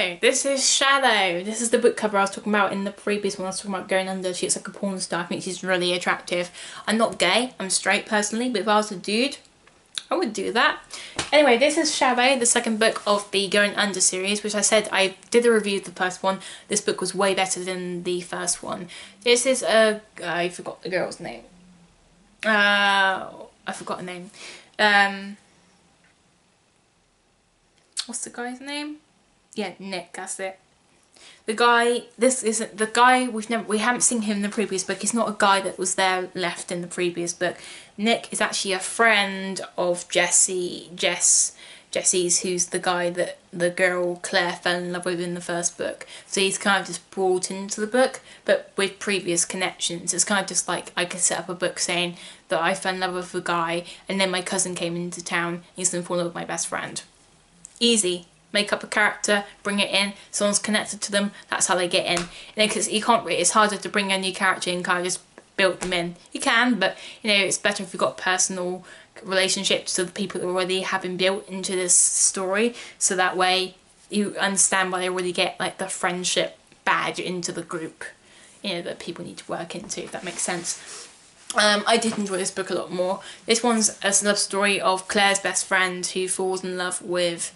So, this is Shadow. This is the book cover I was talking about in the previous one. I was talking about Going Under. She looks like a porn star. I think she's really attractive. I'm not gay. I'm straight personally, but if I was a dude, I would do that. Anyway, this is Shadow, the second book of the Going Under series, which I said I did a review of the first one. This book was way better than the first one. This is a... I forgot the girl's name. I forgot her name. What's the guy's name? Yeah, Nick, that's it. The guy, this isn't the guy we haven't seen him in the previous book. He's not a guy that was there left in the previous book. Nick is actually a friend of Jesse's, who's the guy that the girl Claire fell in love with in the first book. So he's kind of just brought into the book, but with previous connections. It's kind of just like I could set up a book saying that I fell in love with a guy and then my cousin came into town and he's going to fall in love with my best friend. Easy. Make up a character, bring it in, someone's connected to them, that's how they get in. Because you can't really, it's harder to bring a new character in and kind of just build them in. You can, but you know, it's better if you've got personal relationships to the people that already have been built into this story, so that way you understand why they already get like the friendship badge into the group, you know, that people need to work into, if that makes sense. I did enjoy this book a lot more. This one's a love story of Claire's best friend who falls in love with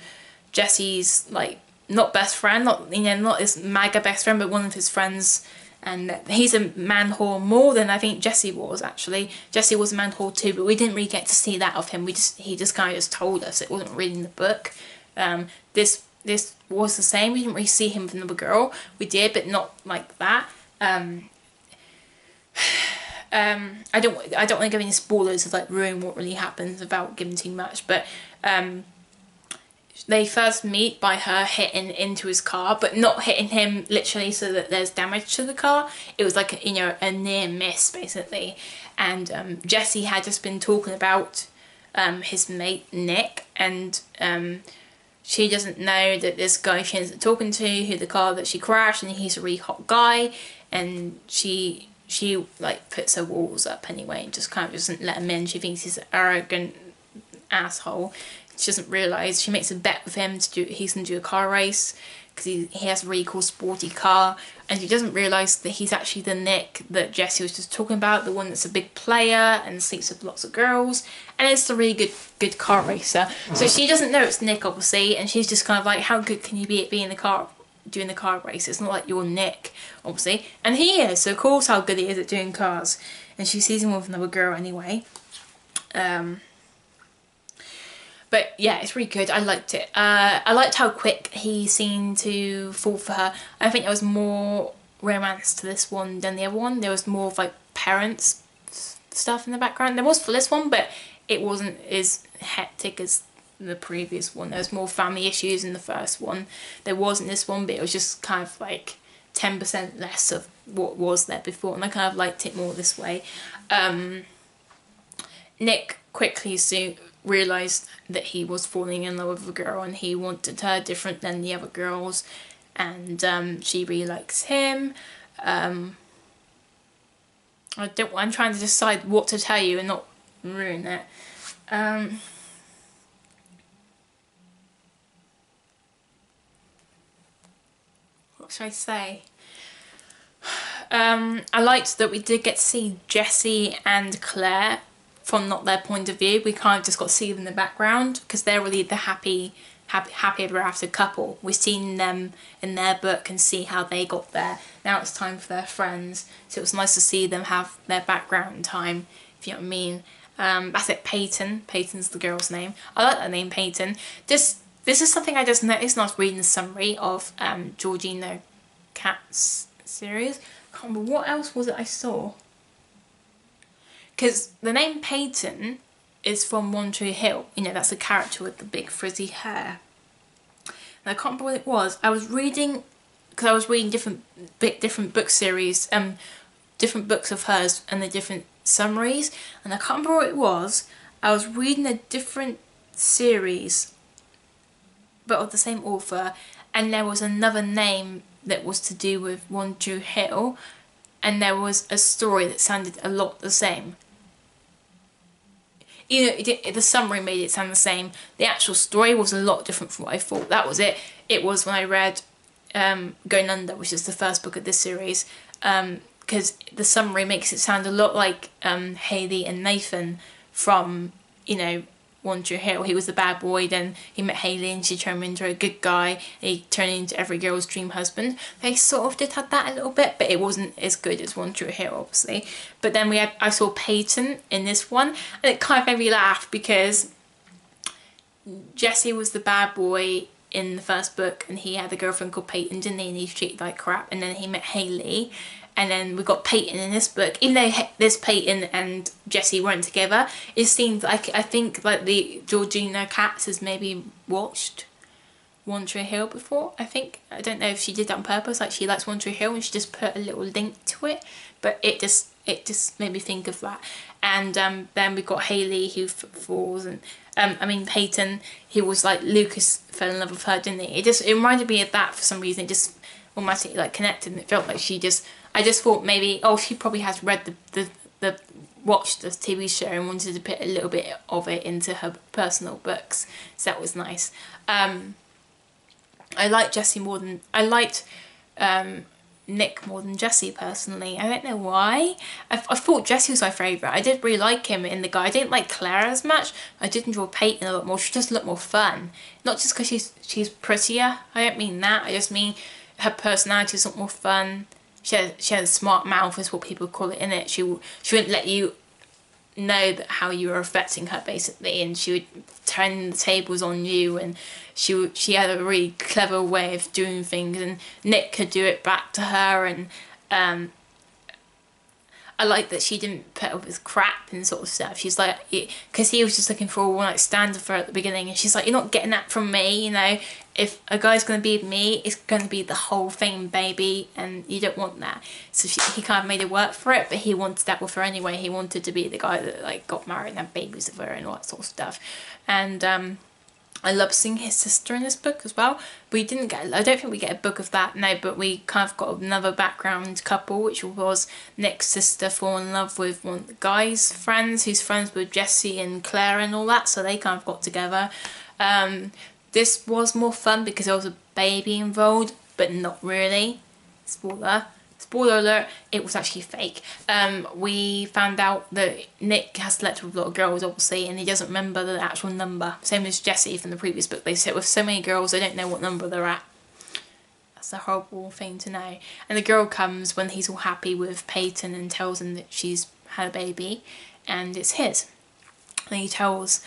Jesse's, like, not best friend, not, you know, not his MAGA best friend, but one of his friends, and he's a man whore more than I think Jesse was, actually. Jesse was a man whore too, but we didn't really get to see that of him. He just kind of just told us. It wasn't really in the book. This was the same. We didn't really see him with another girl. We did, but not like that. I don't want to give any spoilers of like ruin what really happens without giving too much, but they first meet by her hitting into his car, but not hitting him literally so that there's damage to the car. It was like, you know, a near miss basically. And Jesse had just been talking about his mate Nick, and she doesn't know that this guy she ends up talking to, who the car that she crashed, and he's a really hot guy, and she like puts her walls up anyway and just kind of doesn't let him in. She thinks he's an arrogant asshole. She doesn't realise, she makes a bet with him to do, he's going to do a car race because he has a really cool sporty car, and she doesn't realise that he's actually the Nick that Jesse was just talking about, the one that's a big player and sleeps with lots of girls, and it's a really good car racer. So she doesn't know it's Nick, obviously, and she's just kind of like, how good can you be at being in the car, doing the car race? It's not like you're Nick, obviously, and he is, so of course how good he is at doing cars. And she sees him with another girl anyway. But yeah, it's really good. I liked it. I liked how quick he seemed to fall for her. I think there was more romance to this one than the other one. There was more of like parents stuff in the background. There was for this one, but it wasn't as hectic as the previous one. There was more family issues in the first one. There was in this one, but it was just kind of like 10% less of what was there before, and I kind of liked it more this way. Nick quickly soon realised that he was falling in love with a girl, and he wanted her different than the other girls, and she really likes him. I'm trying to decide what to tell you and not ruin it. What should I say? I liked that we did get to see Jesse and Claire from not their point of view. We kind of just got to see them in the background because they're really the happy ever after couple. We've seen them in their book and see how they got there. Now it's time for their friends, so it was nice to see them have their background time, if you know what I mean. That's it, Peyton. Peyton's the girl's name. I like that name, Peyton. This is something I just noticed when I was reading the summary of Georgina Cat's series. I can't remember what else was it I saw. Because the name Peyton is from One Tree Hill. You know, that's the character with the big frizzy hair. And I can't remember what it was. I was reading, because I was reading different book series, different books of hers and the different summaries. And I can't remember what it was. I was reading a different series, but of the same author. And there was another name that was to do with One Tree Hill. And there was a story that sounded a lot the same. You know, the summary made it sound the same. The actual story was a lot different from what I thought. That was it. It was when I read Going Under, which is the first book of this series, because the summary makes it sound a lot like Hayley and Nathan from, you know, One Tree Hill. He was the bad boy, then he met Hayley and she turned him into a good guy, and he turned into every girl's dream husband. They sort of did have that a little bit, but it wasn't as good as One Tree Hill, obviously. But then I saw Peyton in this one, and it kind of made me laugh because Jesse was the bad boy in the first book, and he had a girlfriend called Peyton, didn't he? And he was treated like crap, and then he met Hayley. And then we got Peyton in this book. Even though this Peyton and Jesse weren't together, it seems like, I think like the Georgina Katz has maybe watched One Tree Hill before, I think. I don't know if she did that on purpose, like she likes One Tree Hill and she just put a little link to it. But it just made me think of that. And then we got Hayley who falls, and Peyton, he was like, Lucas fell in love with her, didn't he? It reminded me of that for some reason. It just automatically like connected, and it felt like I just thought maybe, oh, she probably has read watched the TV show and wanted to put a little bit of it into her personal books. So that was nice. I liked Jesse more than, I liked Nick more than Jesse personally. I don't know why. I thought Jesse was my favourite. I did really like him in The Guy. I didn't like Claire as much. I did enjoy Peyton a lot more. She just looked more fun. Not just because she's prettier. I don't mean that. I just mean her personality is a lot more fun. She had a smart mouth, is what people call it, in it. She wouldn't let you know that how you were affecting her, basically, and she would turn the tables on you, and she had a really clever way of doing things, and Nick could do it back to her, and I like that she didn't put up with crap and sort of stuff. She's like, because he was just looking for a one-night stand with her at the beginning, and she's like, you're not getting that from me, you know. If a guy's going to be with me, it's going to be the whole thing, baby, and you don't want that. So he kind of made it work for it, but he wanted that with her anyway. He wanted to be the guy that like got married and had babies with her and all that sort of stuff. And I love seeing his sister in this book as well. I don't think we get a book of that, no, but we kind of got another background couple, which was Nick's sister falling in love with one of the guy's friends, who's friends with Jesse and Claire and all that, so they kind of got together. This was more fun because there was a baby involved, but not really. Spoiler alert, it was actually fake. We found out that Nick has slept with a lot of girls, obviously, and he doesn't remember the actual number. Same as Jesse from the previous book. They sit with so many girls, they don't know what number they're at. That's a horrible thing to know. And the girl comes when he's all happy with Peyton and tells him that she's had a baby, and it's his. And he tells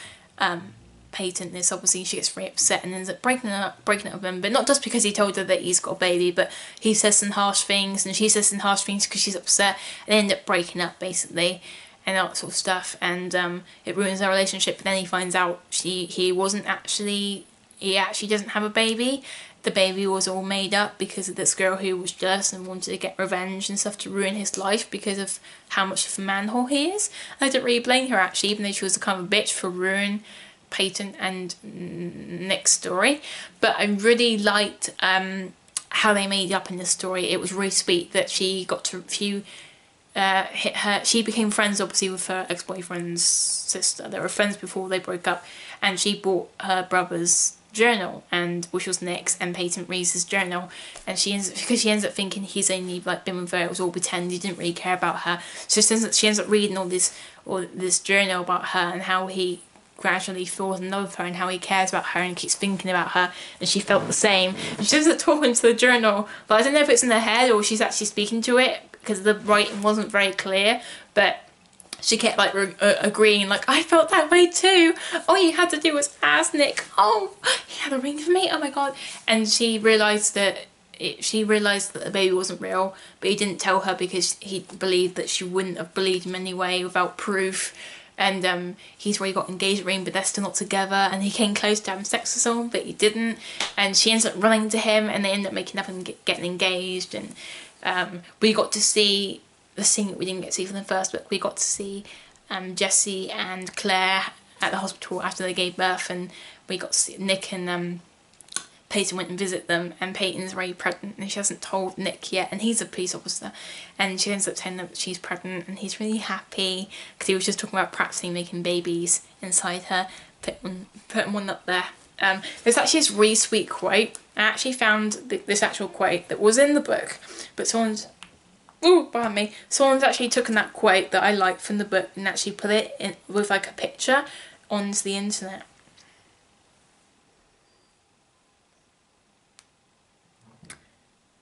Peyton this, obviously she gets very upset and ends up breaking it up with him, but not just because he told her that he's got a baby, but he says some harsh things and she says some harsh things because she's upset, and they end up breaking up basically and all that sort of stuff, and it ruins their relationship. But then he finds out he actually doesn't have a baby. The baby was all made up because of this girl who was jealous and wanted to get revenge and stuff to ruin his life because of how much of a manhole he is. I don't really blame her actually, even though she was a kind of a bitch for ruining Peyton and Nick's story. But I really liked how they made up in this story. It was really sweet that she became friends obviously with her ex-boyfriend's sister. They were friends before they broke up, and she bought her brother's journal, and which was Nick's, and Peyton reads his journal, and she ends up thinking he's only like been with her, it was all pretend, he didn't really care about her. So she ends up reading all this journal about her and how he gradually falls in love with her and how he cares about her and keeps thinking about her, and she felt the same. And she ends up talking to the journal, but I don't know if it's in her head or she's actually speaking to it because the writing wasn't very clear, but she kept like agreeing, like, I felt that way too. All you had to do was ask Nick. Oh, he had a ring for me. Oh my god. And she realised that the baby wasn't real, but he didn't tell her because he believed that she wouldn't have believed him anyway without proof. And he's already got an engagement ring, but they're still not together, and he came close to having sex with someone, but he didn't, and she ends up running to him, and they end up making up and getting engaged. And we got to see the scene that we didn't get to see from the first book. We got to see Jesse and Claire at the hospital after they gave birth, and we got to see Nick and Peyton went and visit them, and Peyton's very pregnant and she hasn't told Nick yet, and he's a police officer, and she ends up telling him that she's pregnant, and he's really happy because he was just talking about practicing making babies inside her, putting one up there. There's actually this really sweet quote. I actually found this actual quote that was in the book, but someone's actually taken that quote that I liked from the book and actually put it in with like a picture onto the internet.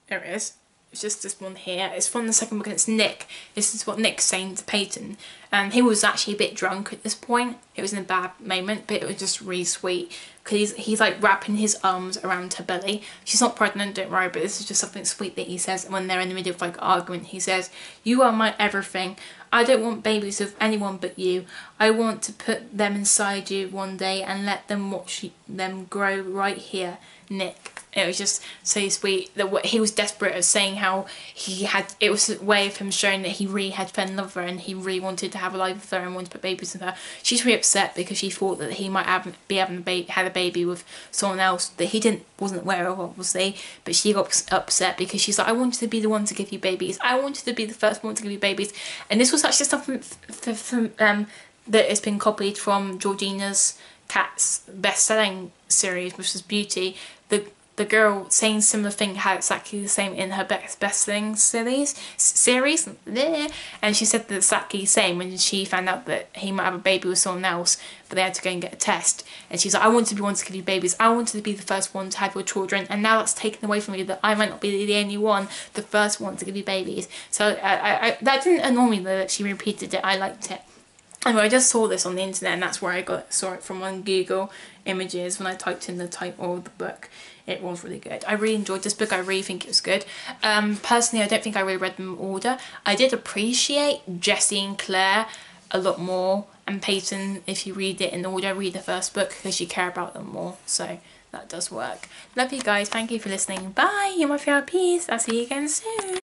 There it is. It's just this one here. It's from the second book and it's Nick. This is what Nick's saying to Peyton. And he was actually a bit drunk at this point. It was in a bad moment, but it was just really sweet. Because he's like wrapping his arms around her belly. She's not pregnant, don't worry, but this is just something sweet that he says when they're in the middle of like argument. He says, "You are my everything. I don't want babies of anyone but you. I want to put them inside you one day and let them watch them grow right here, Nick." It was just so sweet that he was desperate at saying how it was a way of him showing that he really had fell in love with her and he really wanted to have a life with her and wanted to put babies with her. She's really upset because she thought that he might had a baby with someone else that he wasn't aware of, obviously, but she got upset because she's like, "I wanted to be the one to give you babies. I wanted to be the first one to give you babies." And this was actually something that has been copied from Georgina's Cat's best-selling series, which was Beauty. The girl saying similar thing had exactly the same in her best-selling series, and she said the exactly same when she found out that he might have a baby with someone else, but they had to go and get a test. And she's like, "I wanted to be one to give you babies. I wanted to be the first one to have your children, and now that's taken away from me that I might not be the only one, the first one to give you babies." So that didn't annoy me that she repeated it. I liked it. Anyway, I just saw this on the internet and that's where I saw it from on Google Images when I typed in the title of the book. It was really good. I really enjoyed this book. I really think it was good. Personally, I don't think I really read them in order. I did appreciate Jessie and Claire a lot more, and Peyton, if you read it in order, read the first book because you care about them more. So that does work. Love you guys. Thank you for listening. Bye. You're my favourite piece. I'll see you again soon.